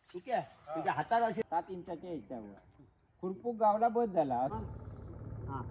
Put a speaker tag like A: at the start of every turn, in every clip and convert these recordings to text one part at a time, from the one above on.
A: ठीक आहे तुझ्या हातात असे 7 इंचाच्या याच्यावर खुरपूक गावला बस झाला. हा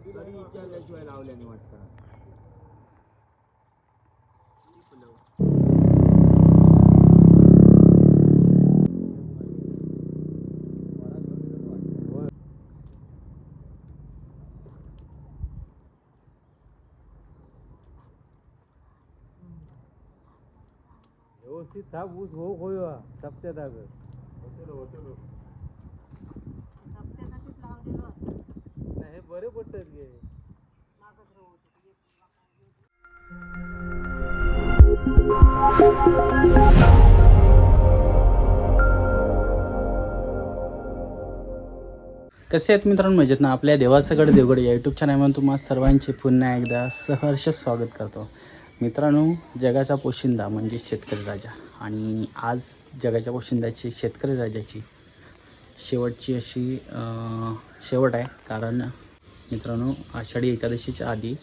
A: तरी विचारल्याशिवाय लावल्याने वाटतं. व्यवस्थित थांब ऊस हो होय सप्त्या दाग नाही हे बरे पडतात गे.
B: कसे आहेत मित्रांनो, मजेत ना. आपल्या देवासगड देवगड या यूट्यूब चॅनलमध्ये तुम्हा सर्वांचे पुन्हा एकदा सहर्ष स्वागत करतो. मित्रांनो, जगाचा पोशिंदा म्हणजे शेतकरी राजा, आणि आज जगाच्या पोशिंद्याची शेतकरी राजाची शेवटची अशी शेवट आहे. कारण मित्रांनो, आषाढी एकादशीच्या आधी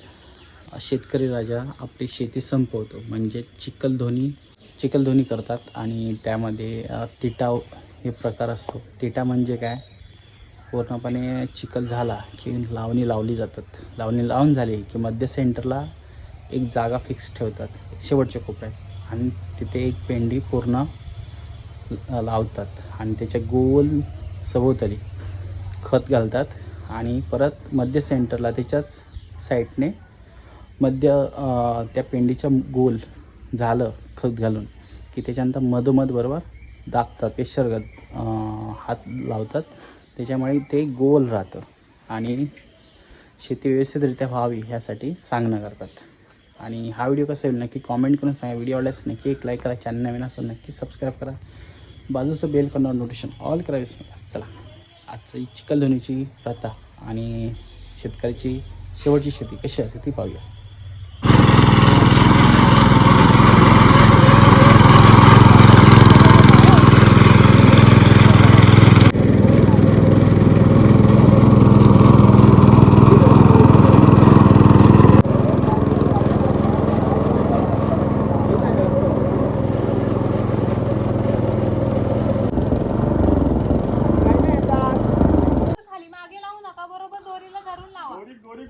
B: शेतकरी राजा आपली शेती संपवतो, म्हणजे चिखलधोनी करतात. आणि त्यामध्ये तिटाव हे प्रकार असतो. तिटा म्हणजे काय, पूर्णपणे चिखल झाला की लावणी लावली जातात. लावणी लावून झाली की मध्य सेंटरला एक जागा फिक्स ठेवतात शेवटच्या कोपऱ्यात, आणि तिथे एक पेंडी पूर्ण लावतात आणि त्याच्या गोल सभोवताली खत घालतात. आणि परत मध्य सेंटरला त्याच्याच साईडने त्या पेंडीच्या गोल झालं खत घालून की त्याच्यानंतर मधोमध बरोबर दाबतात, पेशरगत हात लावतात. त्याच्यामुळे ते गोल राहतं आणि शेती व्यवस्थितरित्या व्हावी ह्यासाठी सांगणं करतात. आणि हा व्हिडिओ कसा येईल नक्की कॉमेंट करून सांगा. व्हिडिओ आवडल्यास नक्की एक लाईक करा, चॅनल नवीन असेल नक्की सबस्क्राईब करा, बाजूचं बेल करा, नोटिफिकेशन ऑल करा विसरू नका. चला, आजची चिखलधोनीची प्रथा आणि शेतकऱ्याची शेवटची शेती कशी असते ती पाहूया.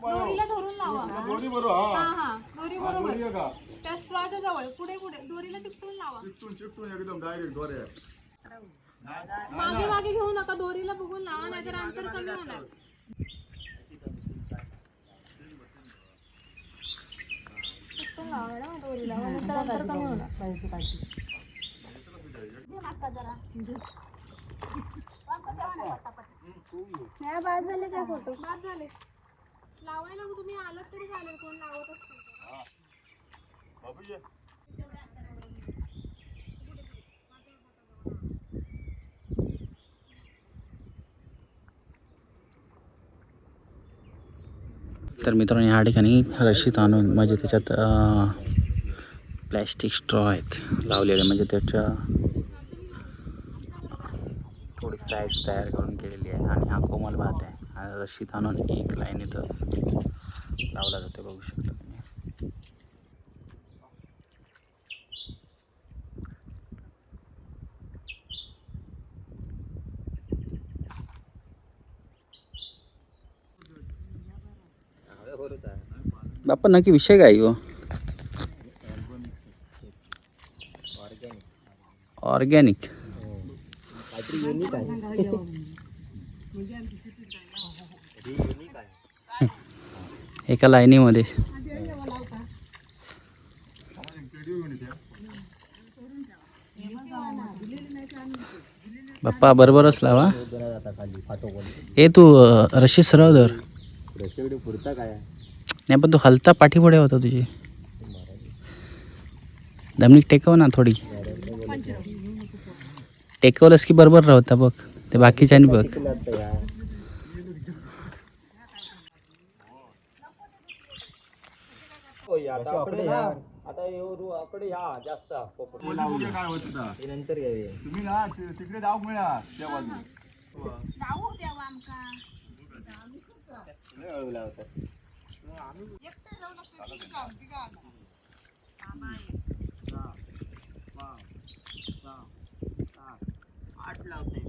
C: दोरीला धरून लावा. दोरी बरोबर. हा हा दोरी बरोबर. त्या स्ट्रॉच्या जवळ पुढे दोरीला चिकटून लावा. चिकटून एकदम डायरेक्ट दोऱ्या. मागे मागे घेऊ नका, दोरीला बघून लावा, नाहीतर अंतर कमी होणार. चिकटून लावा ना दोरीला, नाहीतर अंतर कमी होणार. बाद झाले काय फोटो? बाद झाले. लावायला तुम्ही आलात तरी चालेल, कोण लावत असतील.
B: तर मित्रांनो, ह्या ठिकाणी रशीद आणून म्हणजे त्याच्यात प्लॅस्टिक स्ट्रॉ आहेत लावलेले, म्हणजे त्याच्या थोडी साईज तयार करून केलेली आहे. आणि हा कोमल भात आहे आणि रशीद आणून एक लाईनीतच लावला जाते, बघू शकता तुम्ही. बाप्पा नक्की विषय काय हो? ऑर्गॅनिक एका लाईनीमध्ये. बाप्पा बरोबरच लावा. ए तू रशी सरळ धर. नाही पण तू हलता पाठीपुढे होता तुझी. जमिनीत टेकव ना थोडी. टेकवलंस की बरोबर राहता बघ ते बाकीच्यानी बघ.
A: आता आकडे ह्या आता आकडे ह्या जास्त
D: काय होत
A: नंतर घ्यावे
D: तुम्ही ना तिकडे जाऊ मिळा त्या बाजू
A: आठ लावते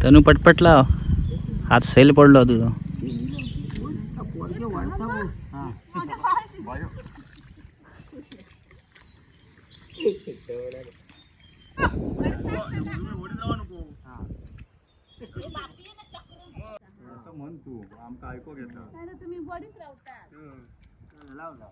B: तनु पटपट लाव हात सैल पडलो तुझं
D: म्हण तू आमका ऐकू घेता
C: तुम्ही बडीच रावता
A: लाव लाव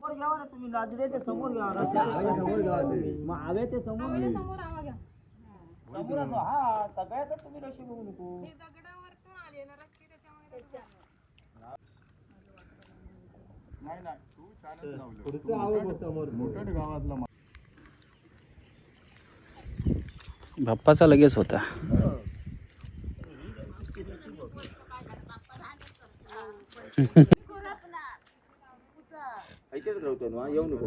A: समोर घ्यावा ना तुम्ही लाजरे ते समोर घ्यावा समोर घ्यावा मग हवे ते समोर
C: समोर आवा घ्या
A: समोर असो हा सगळ्यातच तुम्ही रशी बघू नको
C: हे दगडावरतून आले ना रस्ते त्याच्यामुळे
D: नाही नाही तू छानच लावलं मोठ्या गावातला
B: बाप्पाचा लगेच होता
A: ऐकत राहतो ना येऊ नको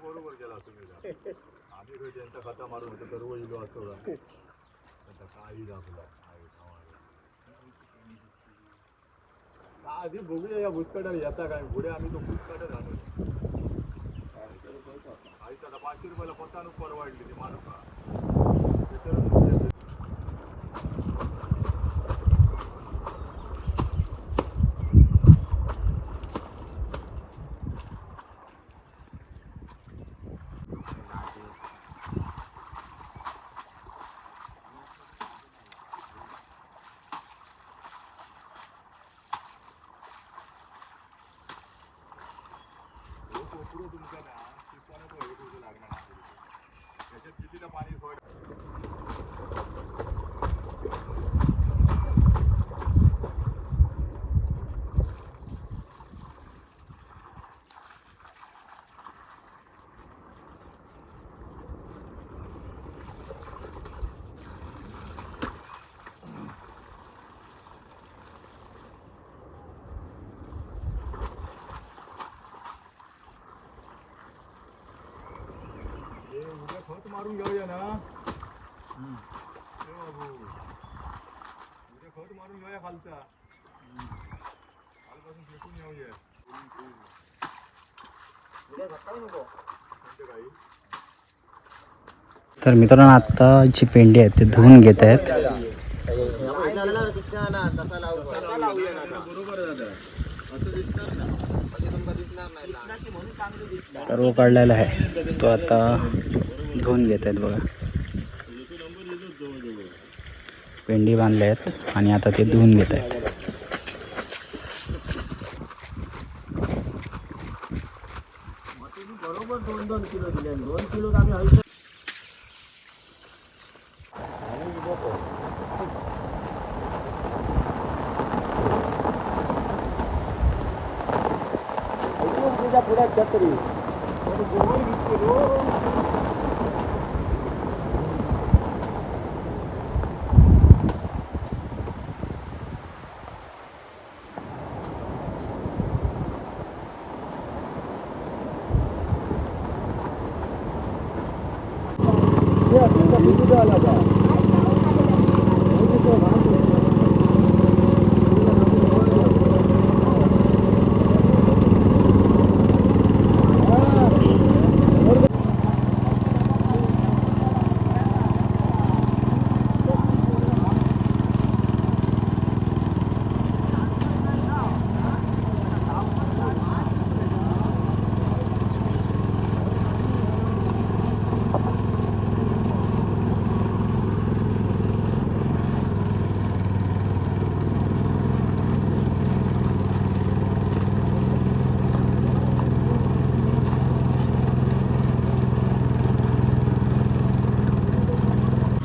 D: बरोबर केला तुम्ही आम्ही काही त्यांचा खाता मारून होतो सर्व इलो असतो काही दाखवला आधी बघूया या भुसकाट्याला येता काय पुढे आम्ही तो भुसकाट्यात आणू आई त्याला 500 रुपयाला पोतानूच परवाडली ती माणूस तुमच्या ना लागणार त्याच्यात कितीला पाणी सोड उद्या खत मारून घेऊया ना बाबू उद्या खत मारून घेऊया खालचा कालपासून फेकून घेऊया काही
B: तर मित्रांनो आता जी पेंडी आहेत ते धुवून घेत आहेत सर्व काढलेला आहे तो आता धुवून घेत आहेत बघा पेंडी बांधले आहेत आणि आता ते धुवून घेत आहेत
A: बरोबर 2-2 किलो दिले 2 किलो आम्ही हळद पुढे छत्री गोबर घेतलो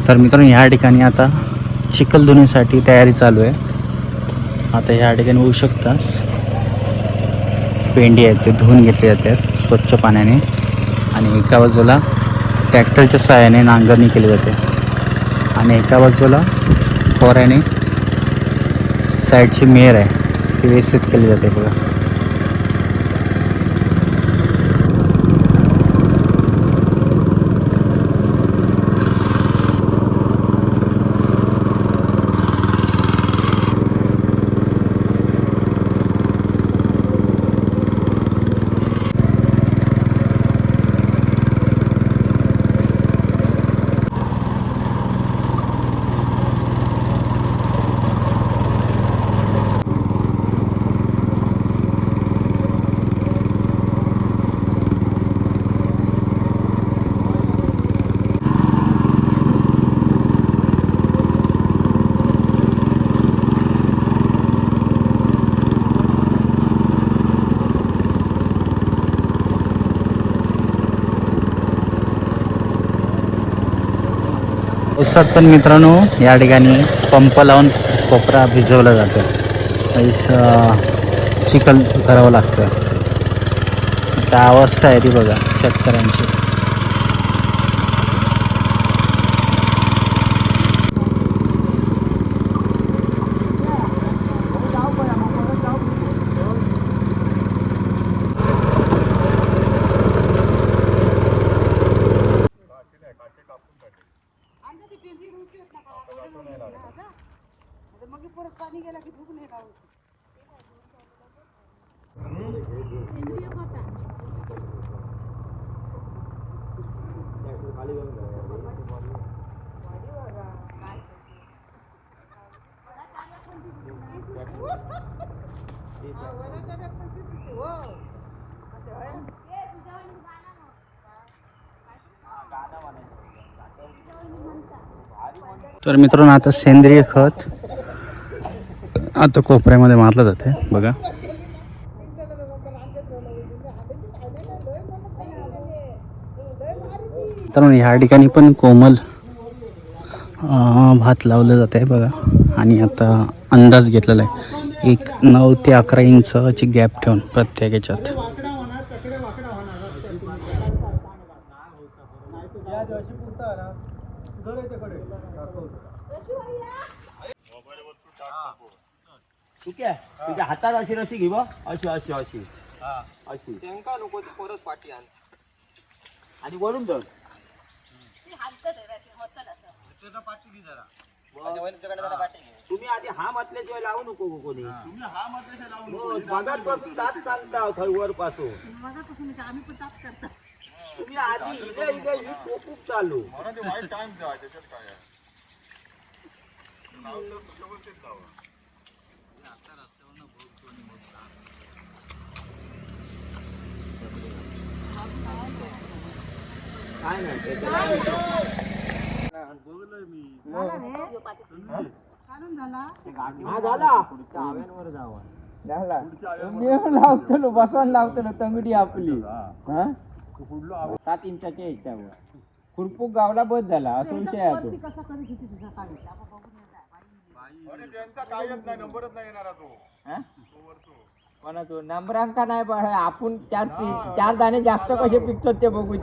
B: तर मित्रांनो ह्या ठिकाणी आता चिखल धुण्यासाठी तयारी चालू आहे. आता ह्या ठिकाणी होऊ शकतास पेंडी आहेत ते धुवून घेतले जातात स्वच्छ पाण्याने आणि एका बाजूला ट्रॅक्टरच्या सहाय्याने नांगरणी केली जाते आणि एका बाजूला खोऱ्याने साईडची मेर आहे ती व्यवस्थित केली जाते बघा. पावसात पण मित्रांनो या ठिकाणी पंप लावून कोपरा भिजवला जातो. चिखल करावं लागतं. आता अवस्था आहे ती बघा शेतकऱ्यांची. तर मित्रांनो आता सेंद्रिय खत आता कोपऱ्यामध्ये मारलं जाते बघा. तर ह्या ठिकाणी पण कोमल भात लावलं जात आहे बघा. आणि आता अंदाज घेतलेला आहे 9 ते 11 इंचाची गॅप ठेवून प्रत्येक याच्यात.
A: ठीक आहे तुझ्या हातात अशी रशी घे अशी अशी अशी अशी नको परत पाठी आणि वरून धर तुम्ही आधी हा म्हटल्याशिवाय लावू नको कोणी. मगापासून दात सांगता वर पासून तुम्ही आधी इथे खूप चालू काय नाही हा झाला आव्यांवर जावा झाला लावतो बसवान लावतो तंगडी आपली 7 इंचाची आहे त्यावर खुरपूक गावला बस झाला असा विषय आहे तो. कोणाचो नंबरांका नाही पण आपण 4 दाणे जास्त कसे पिकतात ते बघू.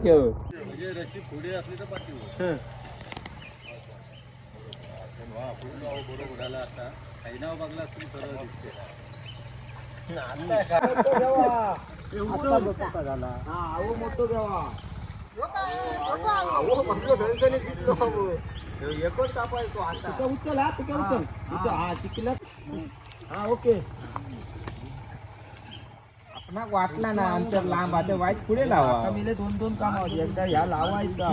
A: उचल हा चिखलात हा ओके. आपणाक वाटला ना अंतर लांब आता वाईट पुढे लावा. मेले 2 काम होते एकदा ह्या लावायचा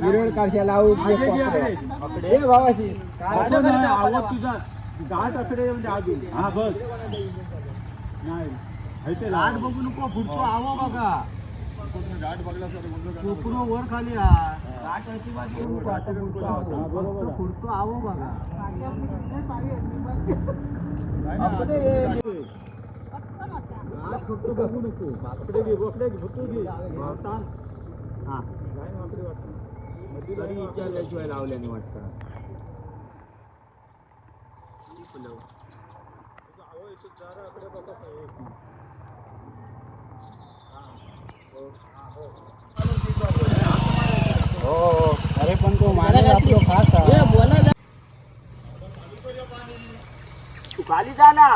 A: गिरवड काढशा लावू भावाशी तुझा गाठ अकडे म्हणजे अजून हा बस नाही लाट बघू नको पुढचं आव बघा गाठ बघला कोकणो वर खाली गाठ अजिबात येऊ नको आता पुढचं आव बघा फक्त बघू नको माकडे घे बोकडे फक्त घे ताण हा काय माकडे वाटतं तरी विचारल्याशिवाय लावल्याने वाटतं हो अरे पण तो माणूस आपलं खास आहे तू खाली जा ना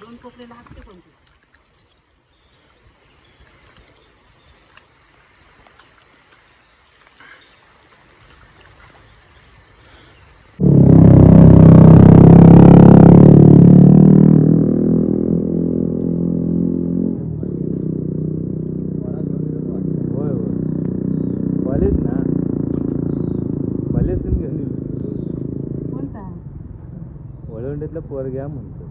E: दोन कोपरे लागते कोणते
A: वळवंड्यातला पोरग्या म्हणतो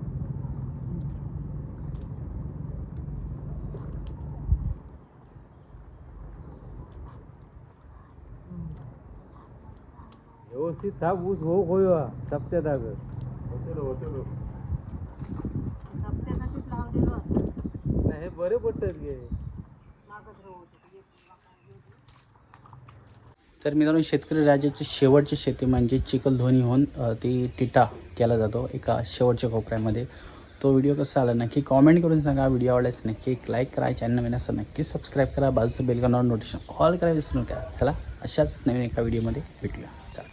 A: व्यवस्थित थांब ऊस हो होय सप्त्यात अगं
E: धबधब्यासाठीच लावलेलो असतं
A: नाही हे बरे पडतात गे
E: मागच रोवत
B: तर मित्रांनो शेतकरी राजाची शेवटची शेती म्हणजे चिखलधोनीहून ती टिटा केला जातो एका शेवटच्या कोपऱ्यामध्ये. तो व्हिडिओ कसा आला नक्की कॉमेंट करून सांगा. व्हिडिओ आवडल्यास नक्की एक लाईक करा. चॅनल नवीन असं नक्की सबस्क्राईब करा. बाजूचं बेल आयकॉन नोटिफिकेशन ऑल करा विसरू नका. चला अशाच नवीन एका व्हिडिओमध्ये भेटूया. चला.